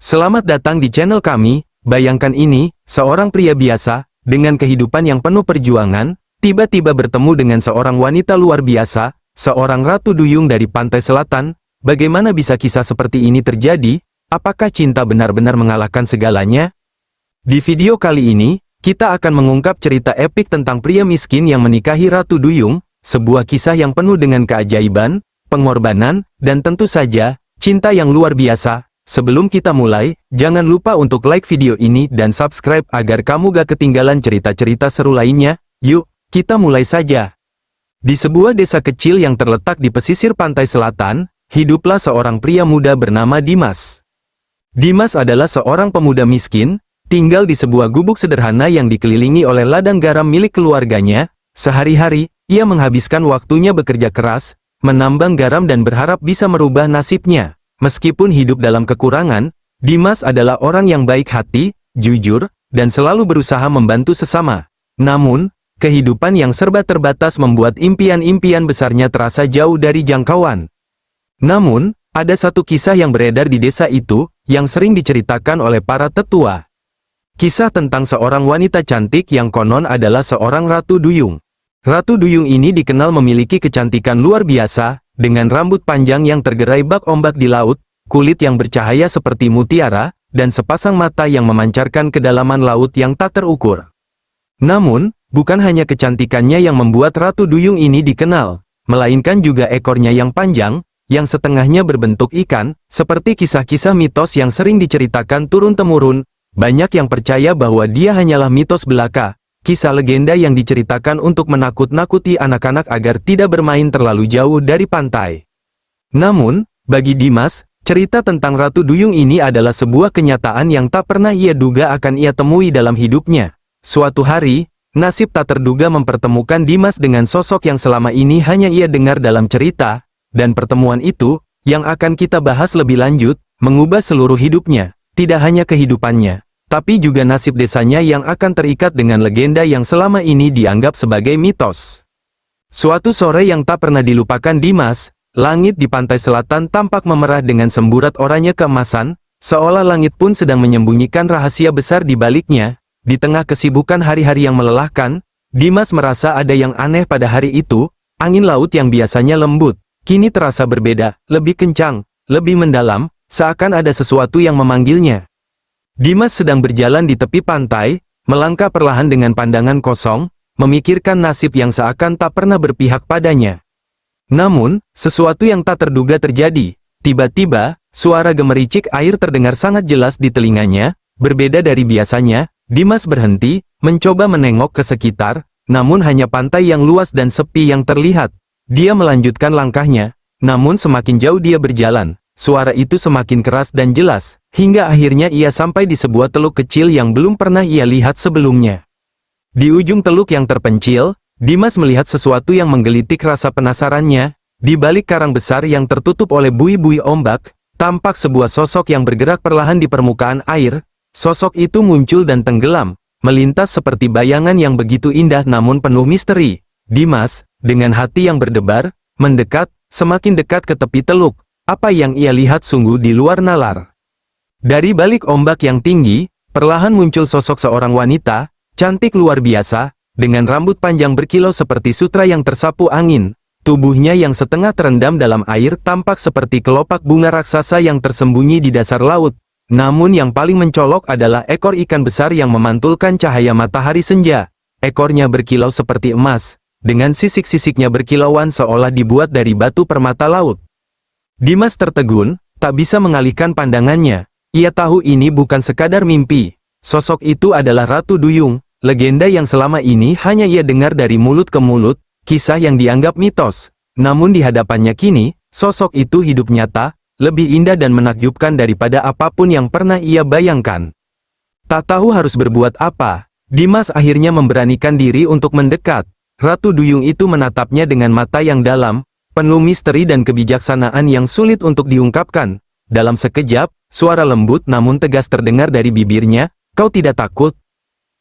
Selamat datang di channel kami. Bayangkan ini, seorang pria biasa, dengan kehidupan yang penuh perjuangan, tiba-tiba bertemu dengan seorang wanita luar biasa, seorang ratu duyung dari pantai selatan. Bagaimana bisa kisah seperti ini terjadi? Apakah cinta benar-benar mengalahkan segalanya? Di video kali ini, kita akan mengungkap cerita epik tentang pria miskin yang menikahi ratu duyung, sebuah kisah yang penuh dengan keajaiban, pengorbanan, dan tentu saja, cinta yang luar biasa. Sebelum kita mulai, jangan lupa untuk like video ini dan subscribe agar kamu gak ketinggalan cerita-cerita seru lainnya. Yuk, kita mulai saja. Di sebuah desa kecil yang terletak di pesisir pantai selatan, hiduplah seorang pria muda bernama Dimas. Dimas adalah seorang pemuda miskin, tinggal di sebuah gubuk sederhana yang dikelilingi oleh ladang garam milik keluarganya. Sehari-hari, ia menghabiskan waktunya bekerja keras, menambang garam dan berharap bisa merubah nasibnya. Meskipun hidup dalam kekurangan, Dimas adalah orang yang baik hati, jujur, dan selalu berusaha membantu sesama. Namun, kehidupan yang serba terbatas membuat impian-impian besarnya terasa jauh dari jangkauan. Namun, ada satu kisah yang beredar di desa itu, yang sering diceritakan oleh para tetua. Kisah tentang seorang wanita cantik yang konon adalah seorang ratu duyung. Ratu duyung ini dikenal memiliki kecantikan luar biasa, dengan rambut panjang yang tergerai bak ombak di laut, kulit yang bercahaya seperti mutiara, dan sepasang mata yang memancarkan kedalaman laut yang tak terukur. Namun, bukan hanya kecantikannya yang membuat ratu duyung ini dikenal, melainkan juga ekornya yang panjang, yang setengahnya berbentuk ikan, seperti kisah-kisah mitos yang sering diceritakan turun-temurun. Banyak yang percaya bahwa dia hanyalah mitos belaka, kisah legenda yang diceritakan untuk menakut-nakuti anak-anak agar tidak bermain terlalu jauh dari pantai. Namun, bagi Dimas, cerita tentang ratu duyung ini adalah sebuah kenyataan yang tak pernah ia duga akan ia temui dalam hidupnya. Suatu hari, nasib tak terduga mempertemukan Dimas dengan sosok yang selama ini hanya ia dengar dalam cerita, dan pertemuan itu, yang akan kita bahas lebih lanjut, mengubah seluruh hidupnya, tidak hanya kehidupannya, tapi juga nasib desanya yang akan terikat dengan legenda yang selama ini dianggap sebagai mitos. Suatu sore yang tak pernah dilupakan Dimas, langit di pantai selatan tampak memerah dengan semburat oranye keemasan, seolah langit pun sedang menyembunyikan rahasia besar di baliknya. Di tengah kesibukan hari-hari yang melelahkan, Dimas merasa ada yang aneh pada hari itu. Angin laut yang biasanya lembut, kini terasa berbeda, lebih kencang, lebih mendalam, seakan ada sesuatu yang memanggilnya. Dimas sedang berjalan di tepi pantai, melangkah perlahan dengan pandangan kosong, memikirkan nasib yang seakan tak pernah berpihak padanya. Namun, sesuatu yang tak terduga terjadi. Tiba-tiba, suara gemericik air terdengar sangat jelas di telinganya. Berbeda dari biasanya, Dimas berhenti, mencoba menengok ke sekitar, namun hanya pantai yang luas dan sepi yang terlihat. Dia melanjutkan langkahnya, namun semakin jauh dia berjalan, suara itu semakin keras dan jelas, hingga akhirnya ia sampai di sebuah teluk kecil yang belum pernah ia lihat sebelumnya. Di ujung teluk yang terpencil, Dimas melihat sesuatu yang menggelitik rasa penasarannya. Di balik karang besar yang tertutup oleh buih-buih ombak, tampak sebuah sosok yang bergerak perlahan di permukaan air. Sosok itu muncul dan tenggelam, melintas seperti bayangan yang begitu indah namun penuh misteri. Dimas, dengan hati yang berdebar, mendekat, semakin dekat ke tepi teluk. Apa yang ia lihat sungguh di luar nalar. Dari balik ombak yang tinggi, perlahan muncul sosok seorang wanita, cantik luar biasa, dengan rambut panjang berkilau seperti sutra yang tersapu angin. Tubuhnya yang setengah terendam dalam air tampak seperti kelopak bunga raksasa yang tersembunyi di dasar laut. Namun yang paling mencolok adalah ekor ikan besar yang memantulkan cahaya matahari senja. Ekornya berkilau seperti emas, dengan sisik-sisiknya berkilauan seolah dibuat dari batu permata laut. Dimas tertegun, tak bisa mengalihkan pandangannya. Ia tahu ini bukan sekadar mimpi. Sosok itu adalah Ratu Duyung, legenda yang selama ini hanya ia dengar dari mulut ke mulut, kisah yang dianggap mitos. Namun di hadapannya kini, sosok itu hidup nyata, lebih indah dan menakjubkan daripada apapun yang pernah ia bayangkan. Tak tahu harus berbuat apa, Dimas akhirnya memberanikan diri untuk mendekat. Ratu Duyung itu menatapnya dengan mata yang dalam, penuh misteri dan kebijaksanaan yang sulit untuk diungkapkan. Dalam sekejap, suara lembut namun tegas terdengar dari bibirnya, "Kau tidak takut?"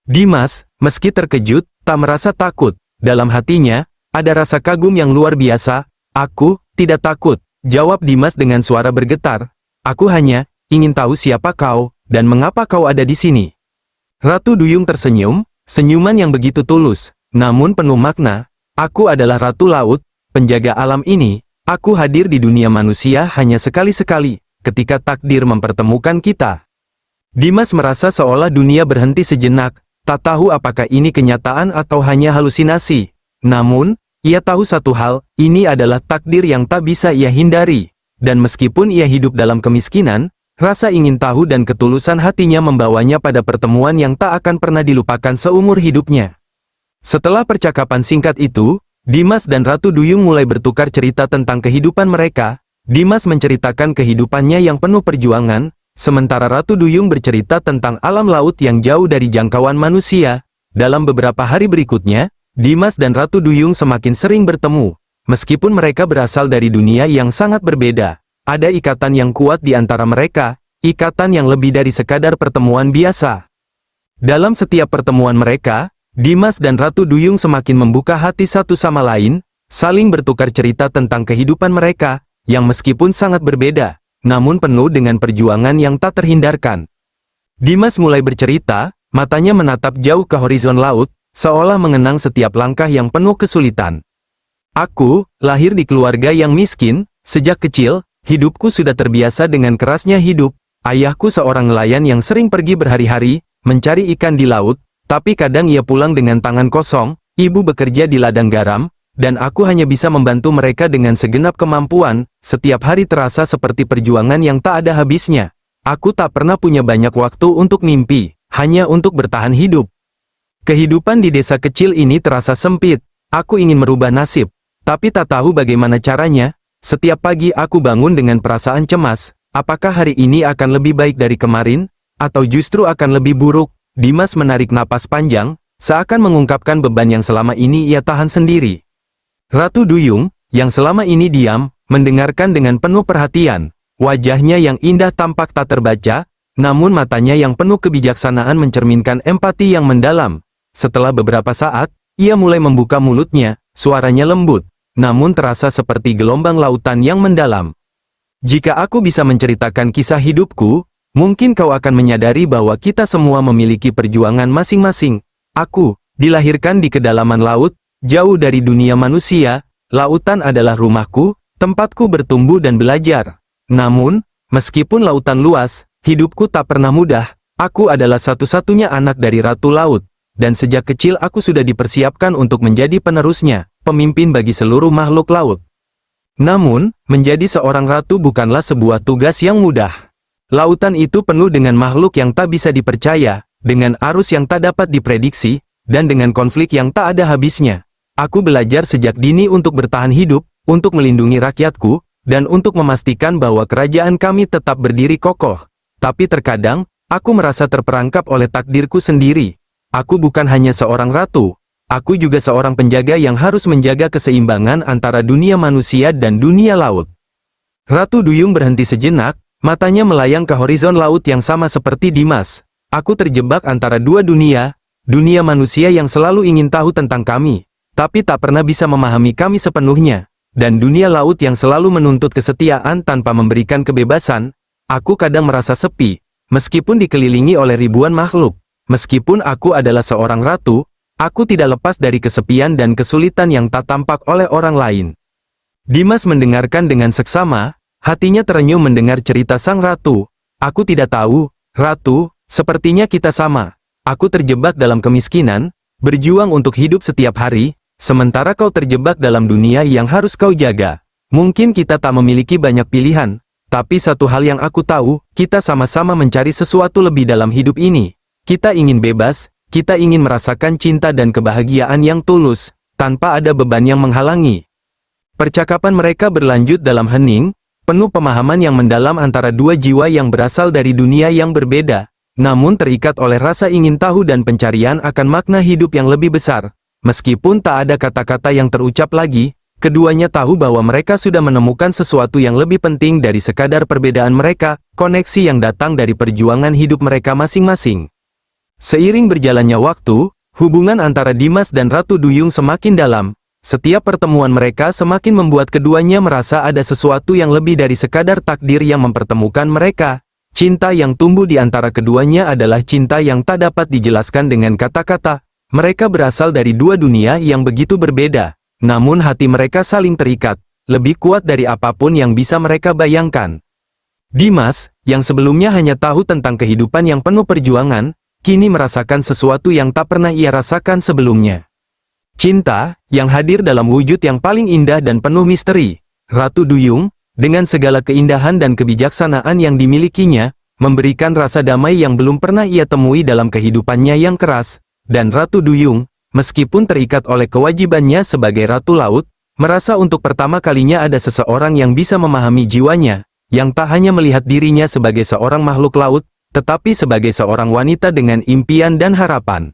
Dimas, meski terkejut, tak merasa takut. Dalam hatinya, ada rasa kagum yang luar biasa. "Aku tidak takut," jawab Dimas dengan suara bergetar. "Aku hanya ingin tahu siapa kau, dan mengapa kau ada di sini. Ratu Duyung tersenyum, senyuman yang begitu tulus, namun penuh makna. Aku adalah Ratu Laut, penjaga alam ini. Aku hadir di dunia manusia hanya sekali-sekali, ketika takdir mempertemukan kita. Dimas merasa seolah dunia berhenti sejenak, tak tahu apakah ini kenyataan atau hanya halusinasi. Namun, ia tahu satu hal, ini adalah takdir yang tak bisa ia hindari. Dan meskipun ia hidup dalam kemiskinan, rasa ingin tahu dan ketulusan hatinya membawanya pada pertemuan yang tak akan pernah dilupakan seumur hidupnya. Setelah percakapan singkat itu, Dimas dan Ratu Duyung mulai bertukar cerita tentang kehidupan mereka. Dimas menceritakan kehidupannya yang penuh perjuangan, sementara Ratu Duyung bercerita tentang alam laut yang jauh dari jangkauan manusia. Dalam beberapa hari berikutnya, Dimas dan Ratu Duyung semakin sering bertemu. Meskipun mereka berasal dari dunia yang sangat berbeda, ada ikatan yang kuat di antara mereka, ikatan yang lebih dari sekadar pertemuan biasa. Dalam setiap pertemuan mereka, Dimas dan Ratu Duyung semakin membuka hati satu sama lain, saling bertukar cerita tentang kehidupan mereka, yang meskipun sangat berbeda, namun penuh dengan perjuangan yang tak terhindarkan. Dimas mulai bercerita, matanya menatap jauh ke horizon laut, seolah mengenang setiap langkah yang penuh kesulitan. Aku, lahir di keluarga yang miskin, sejak kecil, hidupku sudah terbiasa dengan kerasnya hidup. Ayahku seorang nelayan yang sering pergi berhari-hari, mencari ikan di laut, tapi kadang ia pulang dengan tangan kosong. Ibu bekerja di ladang garam, dan aku hanya bisa membantu mereka dengan segenap kemampuan. Setiap hari terasa seperti perjuangan yang tak ada habisnya. Aku tak pernah punya banyak waktu untuk mimpi, hanya untuk bertahan hidup. Kehidupan di desa kecil ini terasa sempit. Aku ingin merubah nasib, tapi tak tahu bagaimana caranya. Setiap pagi aku bangun dengan perasaan cemas. Apakah hari ini akan lebih baik dari kemarin, atau justru akan lebih buruk? Dimas menarik napas panjang, seakan mengungkapkan beban yang selama ini ia tahan sendiri. Ratu Duyung, yang selama ini diam, mendengarkan dengan penuh perhatian. Wajahnya yang indah tampak tak terbaca, namun matanya yang penuh kebijaksanaan mencerminkan empati yang mendalam. Setelah beberapa saat, ia mulai membuka mulutnya, suaranya lembut, namun terasa seperti gelombang lautan yang mendalam. Jika aku bisa menceritakan kisah hidupku, mungkin kau akan menyadari bahwa kita semua memiliki perjuangan masing-masing. Aku, dilahirkan di kedalaman laut, jauh dari dunia manusia. Lautan adalah rumahku, tempatku bertumbuh dan belajar. Namun, meskipun lautan luas, hidupku tak pernah mudah. Aku adalah satu-satunya anak dari Ratu Laut, dan sejak kecil aku sudah dipersiapkan untuk menjadi penerusnya, pemimpin bagi seluruh makhluk laut. Namun, menjadi seorang ratu bukanlah sebuah tugas yang mudah. Lautan itu penuh dengan makhluk yang tak bisa dipercaya, dengan arus yang tak dapat diprediksi, dan dengan konflik yang tak ada habisnya. Aku belajar sejak dini untuk bertahan hidup, untuk melindungi rakyatku, dan untuk memastikan bahwa kerajaan kami tetap berdiri kokoh. Tapi terkadang, aku merasa terperangkap oleh takdirku sendiri. Aku bukan hanya seorang ratu, aku juga seorang penjaga yang harus menjaga keseimbangan antara dunia manusia dan dunia laut. Ratu Duyung berhenti sejenak, matanya melayang ke horizon laut yang sama seperti Dimas. Aku terjebak antara dua dunia, dunia manusia yang selalu ingin tahu tentang kami, tapi tak pernah bisa memahami kami sepenuhnya, dan dunia laut yang selalu menuntut kesetiaan tanpa memberikan kebebasan. Aku kadang merasa sepi, meskipun dikelilingi oleh ribuan makhluk. Meskipun aku adalah seorang ratu, aku tidak lepas dari kesepian dan kesulitan yang tak tampak oleh orang lain. Dimas mendengarkan dengan seksama, hatinya terenyuh mendengar cerita sang ratu. Aku tidak tahu, ratu, sepertinya kita sama. Aku terjebak dalam kemiskinan, berjuang untuk hidup setiap hari, sementara kau terjebak dalam dunia yang harus kau jaga. Mungkin kita tak memiliki banyak pilihan, tapi satu hal yang aku tahu, kita sama-sama mencari sesuatu lebih dalam hidup ini. Kita ingin bebas, kita ingin merasakan cinta dan kebahagiaan yang tulus, tanpa ada beban yang menghalangi. Percakapan mereka berlanjut dalam hening, penuh pemahaman yang mendalam antara dua jiwa yang berasal dari dunia yang berbeda, namun terikat oleh rasa ingin tahu dan pencarian akan makna hidup yang lebih besar. Meskipun tak ada kata-kata yang terucap lagi, keduanya tahu bahwa mereka sudah menemukan sesuatu yang lebih penting dari sekadar perbedaan mereka, koneksi yang datang dari perjuangan hidup mereka masing-masing. Seiring berjalannya waktu, hubungan antara Dimas dan Ratu Duyung semakin dalam. Setiap pertemuan mereka semakin membuat keduanya merasa ada sesuatu yang lebih dari sekadar takdir yang mempertemukan mereka. Cinta yang tumbuh di antara keduanya adalah cinta yang tak dapat dijelaskan dengan kata-kata. Mereka berasal dari dua dunia yang begitu berbeda, namun hati mereka saling terikat, lebih kuat dari apapun yang bisa mereka bayangkan. Dimas, yang sebelumnya hanya tahu tentang kehidupan yang penuh perjuangan, kini merasakan sesuatu yang tak pernah ia rasakan sebelumnya. Cinta, yang hadir dalam wujud yang paling indah dan penuh misteri. Ratu Duyung, dengan segala keindahan dan kebijaksanaan yang dimilikinya, memberikan rasa damai yang belum pernah ia temui dalam kehidupannya yang keras, dan Ratu Duyung, meskipun terikat oleh kewajibannya sebagai Ratu Laut, merasa untuk pertama kalinya ada seseorang yang bisa memahami jiwanya, yang tak hanya melihat dirinya sebagai seorang makhluk laut, tetapi sebagai seorang wanita dengan impian dan harapan.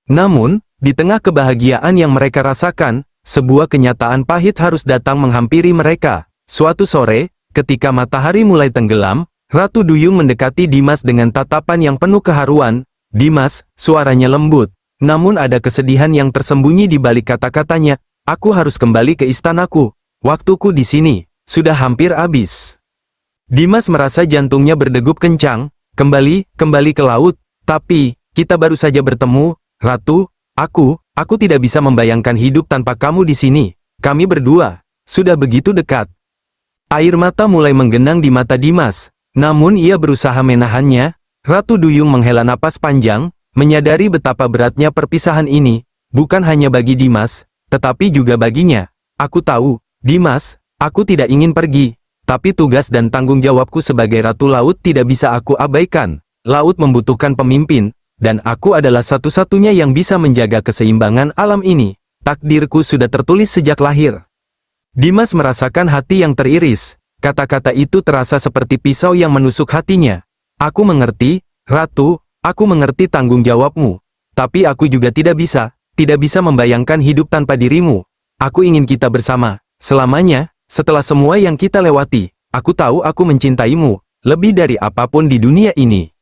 Namun, di tengah kebahagiaan yang mereka rasakan, sebuah kenyataan pahit harus datang menghampiri mereka. Suatu sore, ketika matahari mulai tenggelam, Ratu Duyung mendekati Dimas dengan tatapan yang penuh keharuan. Dimas, suaranya lembut, namun ada kesedihan yang tersembunyi di balik kata-katanya. Aku harus kembali ke istanaku. Waktuku di sini sudah hampir habis. Dimas merasa jantungnya berdegup kencang. Kembali ke laut. Tapi, kita baru saja bertemu, Ratu. Aku tidak bisa membayangkan hidup tanpa kamu di sini. Kami berdua sudah begitu dekat. Air mata mulai menggenang di mata Dimas, namun ia berusaha menahannya. Ratu Duyung menghela napas panjang, menyadari betapa beratnya perpisahan ini, bukan hanya bagi Dimas, tetapi juga baginya. Aku tahu, Dimas, aku tidak ingin pergi, tapi tugas dan tanggung jawabku sebagai Ratu Laut tidak bisa aku abaikan. Laut membutuhkan pemimpin, dan aku adalah satu-satunya yang bisa menjaga keseimbangan alam ini. Takdirku sudah tertulis sejak lahir. Dimas merasakan hati yang teriris. Kata-kata itu terasa seperti pisau yang menusuk hatinya. Aku mengerti, Ratu, aku mengerti tanggung jawabmu. Tapi aku juga tidak bisa membayangkan hidup tanpa dirimu. Aku ingin kita bersama, selamanya, setelah semua yang kita lewati. Aku tahu aku mencintaimu, lebih dari apapun di dunia ini.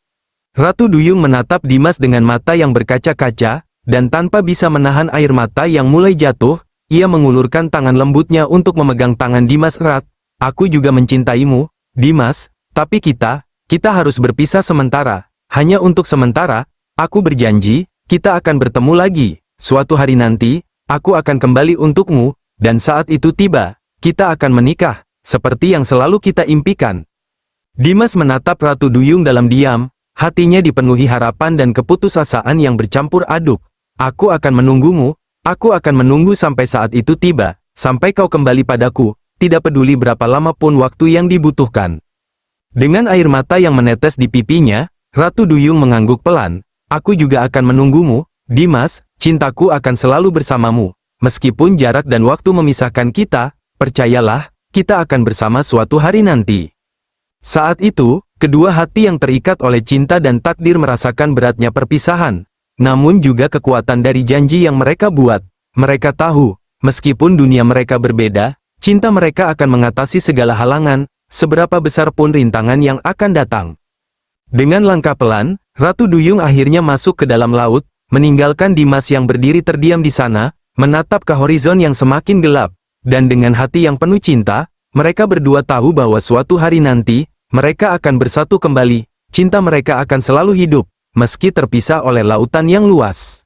Ratu Duyung menatap Dimas dengan mata yang berkaca-kaca, dan tanpa bisa menahan air mata yang mulai jatuh, ia mengulurkan tangan lembutnya untuk memegang tangan Dimas erat. Aku juga mencintaimu, Dimas, tapi kita harus berpisah sementara. Hanya untuk sementara, aku berjanji, kita akan bertemu lagi. Suatu hari nanti, aku akan kembali untukmu, dan saat itu tiba, kita akan menikah, seperti yang selalu kita impikan. Dimas menatap Ratu Duyung dalam diam, hatinya dipenuhi harapan dan keputusasaan yang bercampur aduk. Aku akan menunggumu. Aku akan menunggu sampai saat itu tiba, sampai kau kembali padaku, tidak peduli berapa lama pun waktu yang dibutuhkan. Dengan air mata yang menetes di pipinya, Ratu Duyung mengangguk pelan. Aku juga akan menunggumu, Dimas, cintaku akan selalu bersamamu. Meskipun jarak dan waktu memisahkan kita, percayalah, kita akan bersama suatu hari nanti. Saat itu, kedua hati yang terikat oleh cinta dan takdir merasakan beratnya perpisahan. Namun juga kekuatan dari janji yang mereka buat. Mereka tahu, meskipun dunia mereka berbeda, cinta mereka akan mengatasi segala halangan, seberapa besar pun rintangan yang akan datang. Dengan langkah pelan, Ratu Duyung akhirnya masuk ke dalam laut, meninggalkan Dimas yang berdiri terdiam di sana, menatap ke horizon yang semakin gelap. Dan dengan hati yang penuh cinta, mereka berdua tahu bahwa suatu hari nanti, mereka akan bersatu kembali. Cinta mereka akan selalu hidup, meski terpisah oleh lautan yang luas.